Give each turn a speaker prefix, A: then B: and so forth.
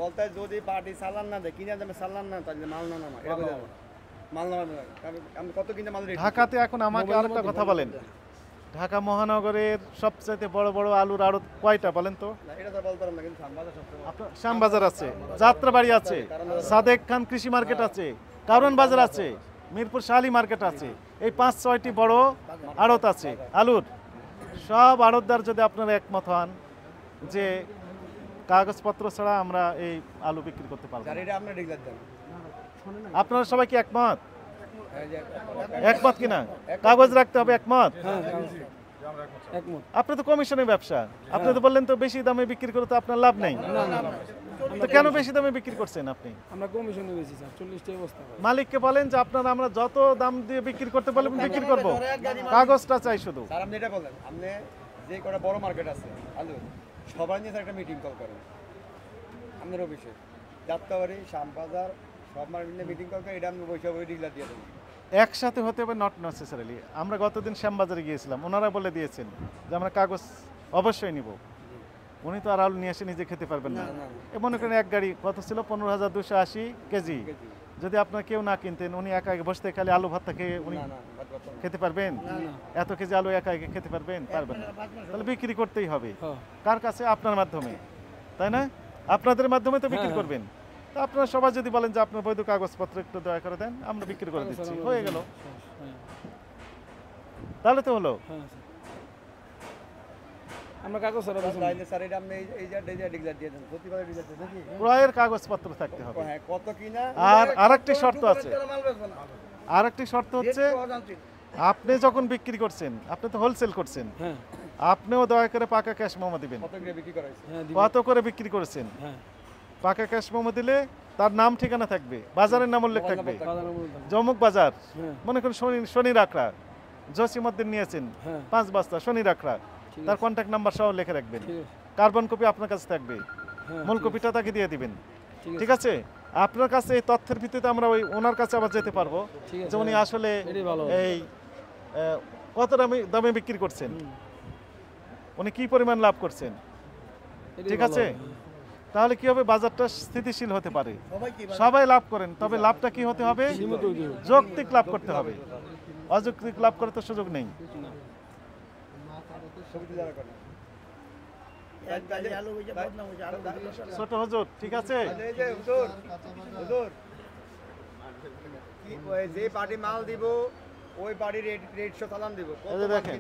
A: বলতে যদি পার্টি চালান না দেয় কিনে যাবে চালান না তাহলে মাল না নামা এটা বলবো মাল নামা আমি কত কিনে মাল রেট
B: ঢাকাতে এখন আমাকে আরেকটা কথা বলেন, ঢাকা মহানগরের সবচেয়ে বড় বড় আলুর আড়ত কয়টা বলেন তো?
A: এটা তো বলতে পারলাম না কিন্তু শ্যামবাজার সবচেয়ে
B: আপনার শ্যামবাজার আছে, যাত্রাবাড়ি আছে, সাদেক খান কৃষি মার্কেট আছে, কারণ বাজার আছে, মিরপুর শাহালি মার্কেট আছে, এই 5-6টি বড় আড়ত আছে আলুর। সব আড়তদার যদি আপনারা একমত হন যে কাগজপত্র ছাড়া আমরা এই আলু বিক্রি করতে পারবো না।
A: এটা আপনার ডিলার দেন
B: আপনারা সবাই কি একমত? একমত কিনা? কাগজ রাখতে হবে, একমত? আপনি তো কমিশনের ব্যবসা, আপনি তো বললেন তো বেশি দামে বিক্রি করে তো আপনার লাভ নেই, তো কেন বেশি দামে বিক্রি করছেন আপনি?
C: আমরা কমিশনে বেশি স্যার 40টা বস্তা
B: মালিককে বলেন যে আপনারা আমরা যত দাম দিয়ে বিক্রি করতে পারবেন বিক্রি করব, কাগজটা চাই শুধু।
A: স্যার আপনি এটা বলেন আপনি যে কটা বড় মার্কেট আছে আলু সবাই নিয়ে একটা মিটিং কল করেন আপনার অফিসে, যাত্রাবাড়ি শ্যামবাজার সব মার্কেট নিয়ে মিটিং কল করে এটা আমি বৈশাখ ডিলার দিয়ে দেবো।
B: একসাথে হতে হবে, নট নেসেসারিলি। আমরা গতদিন শ্যামবাজারে গিয়েছিলাম, ওনারা বলে দিয়েছেন যে আমরা কাগজ অবশ্যই নিব। উনি তো আর আলু নিয়ে এসে নিজে খেতে পারবেন না। এ মনে করেন এক গাড়ি কত ছিল 15,280 কেজি, যদি আপনার কেউ না কিনতেন উনি একা একা বসতে খালি আলু ভাত খেয়ে উনি খেতে পারবেন? এত কেজি আলু একা একা খেতে পারবেন? পারবেন না। তাহলে বিক্রি করতেই হবে কার কাছে? আপনার মাধ্যমে, তাই না? আপনাদের মাধ্যমে তো বিক্রি করবেন। তো আপনারা সবাই যদি বলেন যে আপনার বৈধ কাগজপত্র একটু দয়া করে দেন, আমরা বিক্রি করে দিচ্ছি, হয়ে গেল। তাহলে তো হলো।
C: আমরা কাগজ ছাড়া
A: স্যার এটা আপনি এই যে ডিলার দিয়ে দেন প্রতিবার ডিলার দিয়ে নাকি
B: ক্রয়ের কাগজপত্র থাকতে হবে।
A: হ্যাঁ কত কিনা।
B: আর আরেকটি শর্ত আছে, আরেকটি শর্ত হচ্ছে আপনি যখন বিক্রি করছেন, আপনি তো হোলসেল করছেন, আপনিও দয়া করে পাকা ক্যাশ মেমো দিবেন।
A: কত করে বিক্রি করা হয়েছে,
B: কত করে বিক্রি করেছেন, পাকা ক্যাশ মেমো দিলে তার নাম ঠিকানা থাকবে, বাজারের নাম উল্লেখ থাকবে, জমুক বাজার, মনে করেন শনি রাখরা জসিমউদ্দিন নিয়েছেন 5 বস্তা শনি রাখরা, তার কন্ট্যাক্ট নাম্বার সহ লিখে রাখবেন। কার্বন কপি আপনার কাছে থাকবে, মূল কপিটা তাকে দিয়ে দিবেন। ঠিক আছে? আপনার কাছে এই তথ্যের ভিত্তিতে আমরা ওই ওনার কাছে আবার যেতে পারবো যে উনি আসলে এই কত দামে বিক্রি করছেন, উনি কি পরিমাণ লাভ করছেন। ঠিক আছে? তাহলে কি হবে, বাজারটা স্থিতিশীল হতে পারে, সবাই লাভ করেন। তবে লাভটা কি হতে হবে, যৌক্তিক লাভ করতে হবে, অযৌক্তিক লাভ করার তো সুযোগ নেই। ছোট হুজুর ঠিক আছে,
A: যে পার্টি মাল দিব ওই পার্টি রেট চালান দিব।
B: দেখেন